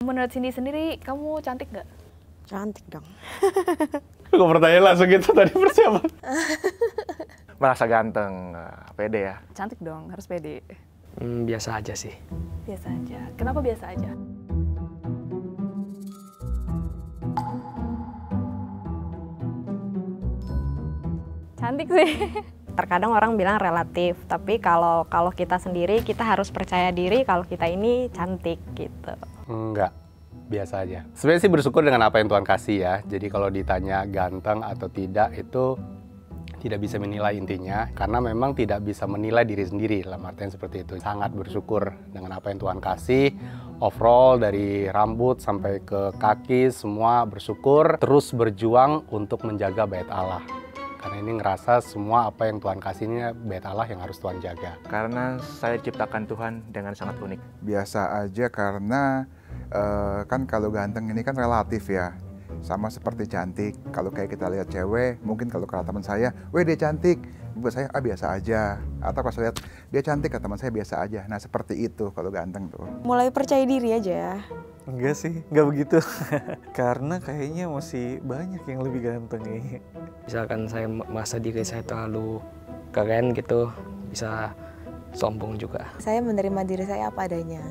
Menurut Cindy sendiri, kamu cantik nggak? Cantik dong. Kok pertanyaan langsung gitu tadi persiapan? Merasa ganteng, pede ya. Cantik dong, harus pede. Biasa aja sih. Biasa aja. Kenapa biasa aja? Cantik sih. Terkadang orang bilang relatif, tapi kalau kita sendiri kita harus percaya diri kalau kita ini cantik gitu. Enggak, biasa aja. Sebenarnya sih bersyukur dengan apa yang Tuhan kasih ya. Jadi kalau ditanya ganteng atau tidak itu tidak bisa menilai intinya, karena memang tidak bisa menilai diri sendiri, dalam artian seperti itu. Sangat bersyukur dengan apa yang Tuhan kasih, overall dari rambut sampai ke kaki semua bersyukur, terus berjuang untuk menjaga bait Allah. Karena ini ngerasa semua apa yang Tuhan kasihnya bait Allah yang harus Tuhan jaga. Karena saya diciptakan Tuhan dengan sangat unik. Biasa aja karena kan kalau ganteng ini kan relatif ya. Sama seperti cantik, kalau kayak kita lihat cewek, mungkin kalau kata teman saya, weh dia cantik, buat saya biasa aja. Atau kalau saya lihat dia cantik, kata teman saya biasa aja. Nah seperti itu kalau ganteng tuh. Mulai percaya diri aja. Enggak sih, enggak begitu. Karena kayaknya masih banyak yang lebih ganteng nih. Misalkan saya merasa diri saya terlalu keren gitu, bisa sombong juga. Saya menerima diri saya apa adanya.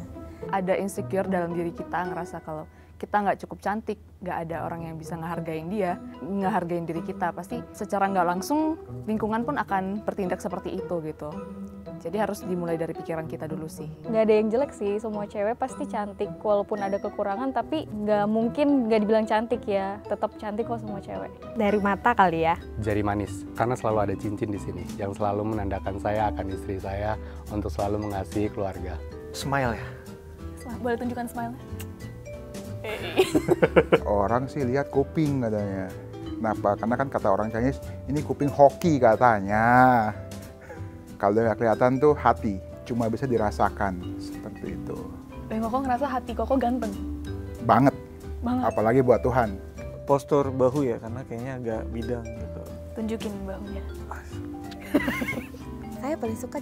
Ada insecure dalam diri kita, ngerasa kalau kita nggak cukup cantik, nggak ada orang yang bisa ngehargain dia, ngehargain diri kita. Pasti secara nggak langsung lingkungan pun akan bertindak seperti itu gitu. Jadi harus dimulai dari pikiran kita dulu sih. Nggak ada yang jelek sih, semua cewek pasti cantik. Walaupun ada kekurangan, tapi nggak mungkin nggak dibilang cantik ya. Tetap cantik kok semua cewek. Dari mata kali ya. Jari manis, karena selalu ada cincin di sini yang selalu menandakan saya akan istri saya untuk selalu mengasihi keluarga. Smile ya. Boleh tunjukkan smile-nya? Orang sih lihat kuping katanya. Kenapa? Karena kan kata orang Chinese, ini kuping hoki katanya. Kalau nggak kelihatan tuh hati, cuma bisa dirasakan seperti itu. Dan Koko ngerasa hati Koko ganteng? Banget. Banget. Apalagi buat Tuhan. Postur bahu ya, karena kayaknya agak bidang gitu. Tunjukin bahunya. Saya paling suka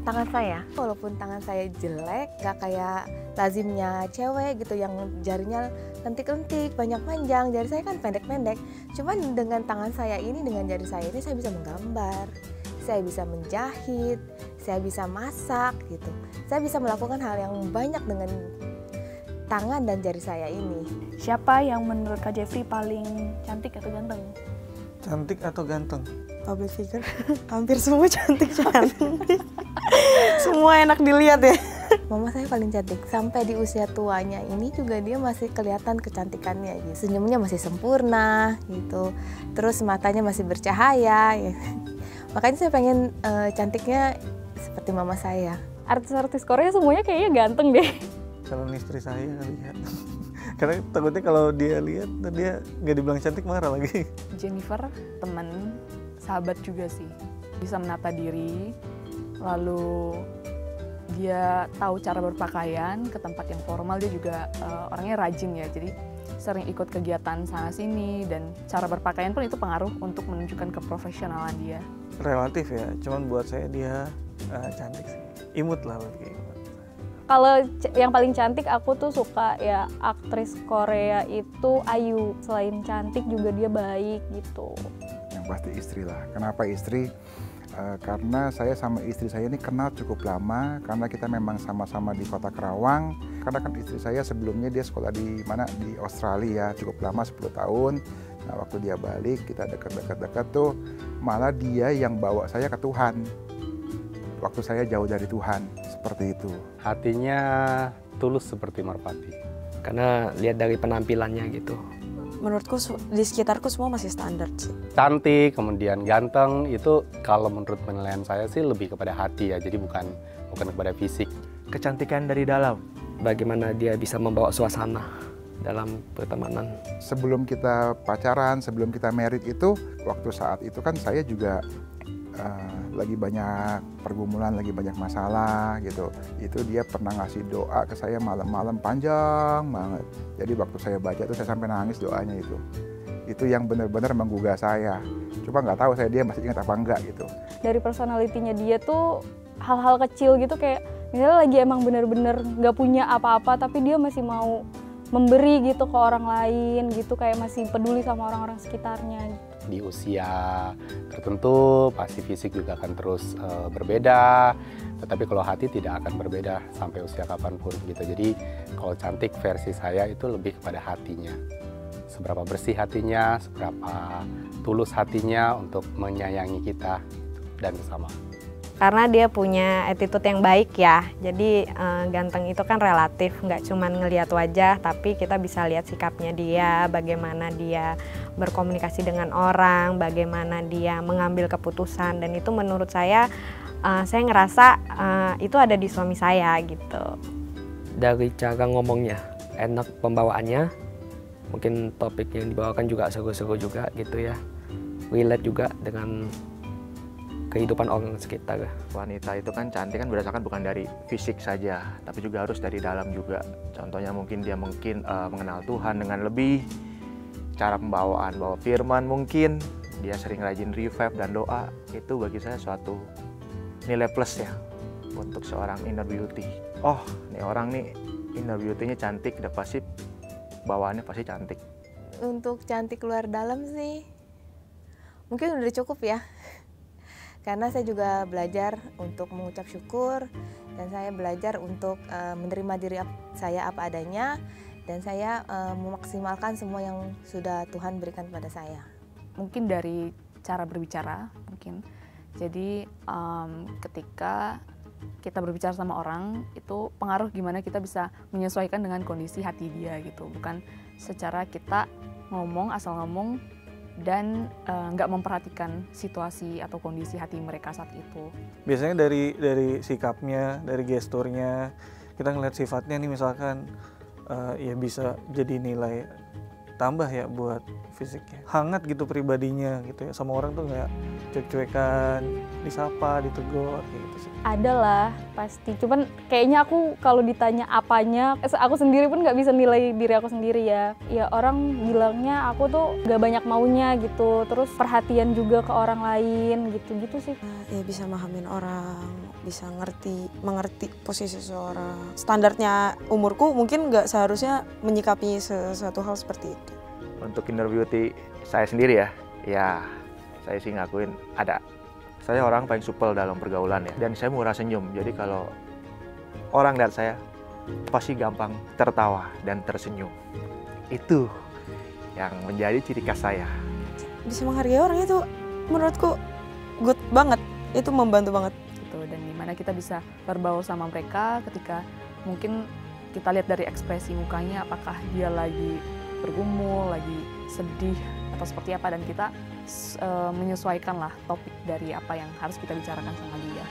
tangan saya. Walaupun tangan saya jelek, gak kayak lazimnya cewek gitu yang jarinya lentik-lentik, panjang-panjang. Jari saya kan pendek-pendek. Cuman dengan tangan saya ini, dengan jari saya ini saya bisa menggambar, saya bisa menjahit, saya bisa masak gitu. Saya bisa melakukan hal yang banyak dengan tangan dan jari saya ini. Siapa yang menurut Kak Jeffrey paling cantik atau ganteng? Cantik atau ganteng? Public figure, hampir semua cantik-cantik. Semua enak dilihat ya. Mama saya paling cantik, sampai di usia tuanya ini juga dia masih kelihatan kecantikannya gitu. Senyumnya masih sempurna gitu, terus matanya masih bercahaya ya. Makanya saya pengen cantiknya seperti mama saya. Artis-artis Korea semuanya kayaknya ganteng deh. Calon istri saya lihat. Karena takutnya kalau dia lihat, dia nggak dibilang cantik marah lagi. Jennifer, teman, sahabat juga sih. Bisa menata diri, lalu dia tahu cara berpakaian, ke tempat yang formal dia juga orangnya rajin ya. Jadi sering ikut kegiatan sana-sini dan cara berpakaian pun itu pengaruh untuk menunjukkan keprofesionalan dia. Relatif ya, cuman buat saya dia cantik sih. Imut lah kayak. Kalau yang paling cantik aku tuh suka ya aktris Korea itu Ayu. Selain cantik juga dia baik gitu. Yang pasti istri lah. Kenapa istri? Karena saya sama istri saya ini kenal cukup lama, karena kita memang sama-sama di kota Kerawang. Karena kan istri saya sebelumnya dia sekolah di mana, di Australia, cukup lama 10 tahun. Nah waktu dia balik, kita dekat-dekat tuh, malah dia yang bawa saya ke Tuhan. Waktu saya jauh dari Tuhan, seperti itu. Hatinya tulus seperti merpati. Karena lihat dari penampilannya gitu. Menurutku di sekitarku semua masih standar sih. Cantik, kemudian ganteng, itu kalau menurut penilaian saya sih lebih kepada hati ya, jadi bukan kepada fisik. Kecantikan dari dalam. Bagaimana dia bisa membawa suasana dalam pertemanan. Sebelum kita pacaran, sebelum kita married itu, waktu saat itu kan saya juga lagi banyak pergumulan, lagi banyak masalah gitu. Itu dia pernah ngasih doa ke saya malam-malam panjang banget. Jadi waktu saya baca itu saya sampai nangis doanya itu. Itu yang benar-benar menggugah saya. Cuma nggak tahu dia masih ingat apa enggak gitu. Dari personalitinya dia tuh hal-hal kecil gitu kayak misalnya lagi emang bener-bener nggak punya apa-apa tapi dia masih mau memberi gitu ke orang lain gitu, kayak masih peduli sama orang-orang sekitarnya gitu. Di usia tertentu pasti fisik juga akan terus berbeda, tetapi kalau hati tidak akan berbeda sampai usia kapanpun gitu. Jadi kalau cantik versi saya itu lebih kepada hatinya, seberapa bersih hatinya, seberapa tulus hatinya untuk menyayangi kita dan bersama. Karena dia punya attitude yang baik ya, jadi ganteng itu kan relatif, nggak cuma ngelihat wajah, tapi kita bisa lihat sikapnya dia, bagaimana dia berkomunikasi dengan orang, bagaimana dia mengambil keputusan, dan itu menurut saya ngerasa itu ada di suami saya gitu. Dari cara ngomongnya, enak pembawaannya, mungkin topik yang dibawakan juga seru-seru juga gitu ya, relate juga dengan kehidupan orang sekitar. Wanita itu kan cantik kan berdasarkan bukan dari fisik saja, tapi juga harus dari dalam juga. Contohnya mungkin dia mengenal Tuhan dengan lebih, cara pembawaan, bawa firman mungkin, dia sering rajin revive dan doa, itu bagi saya suatu nilai plus ya untuk seorang inner beauty. Oh, nih orang nih inner beauty-nya cantik, udah pasti bawaannya pasti cantik. Untuk cantik luar dalam sih mungkin udah cukup ya. Karena saya juga belajar untuk mengucap syukur, dan saya belajar untuk menerima diri saya apa adanya, dan saya memaksimalkan semua yang sudah Tuhan berikan kepada saya. Mungkin dari cara berbicara, mungkin. Jadi ketika kita berbicara sama orang, itu pengaruh gimana kita bisa menyesuaikan dengan kondisi hati dia gitu. Bukan secara kita ngomong, asal ngomong, dan nggak memperhatikan situasi atau kondisi hati mereka saat itu. Biasanya dari sikapnya, dari gesturnya, kita ngeliat sifatnya nih misalkan ya bisa jadi nilai tambah ya buat fisiknya. Hangat gitu pribadinya gitu ya, sama orang tuh nggak cuek-cuekan, disapa, ditegur kayak gitu sih. Ada lah pasti, cuman kayaknya aku kalau ditanya apanya, aku sendiri pun nggak bisa nilai diri aku sendiri ya. Ya orang bilangnya aku tuh nggak banyak maunya gitu, terus perhatian juga ke orang lain gitu-gitu sih. Ya bisa memahamin orang, bisa mengerti posisi seseorang. Standarnya umurku mungkin nggak seharusnya menyikapi sesuatu hal seperti itu. Untuk inner beauty saya sendiri ya saya sih ngakuin ada. Saya orang paling supel dalam pergaulan ya, dan saya murah senyum. Jadi kalau orang lihat saya pasti gampang tertawa dan tersenyum. Itu yang menjadi ciri khas saya. Bisa menghargai orang itu menurutku good banget, itu membantu banget. Gitu. Dan gimana kita bisa berbaur sama mereka ketika mungkin kita lihat dari ekspresi mukanya, apakah dia lagi bergumul, lagi sedih, atau seperti apa, dan kita menyesuaikanlah topik dari apa yang harus kita bicarakan sama dia.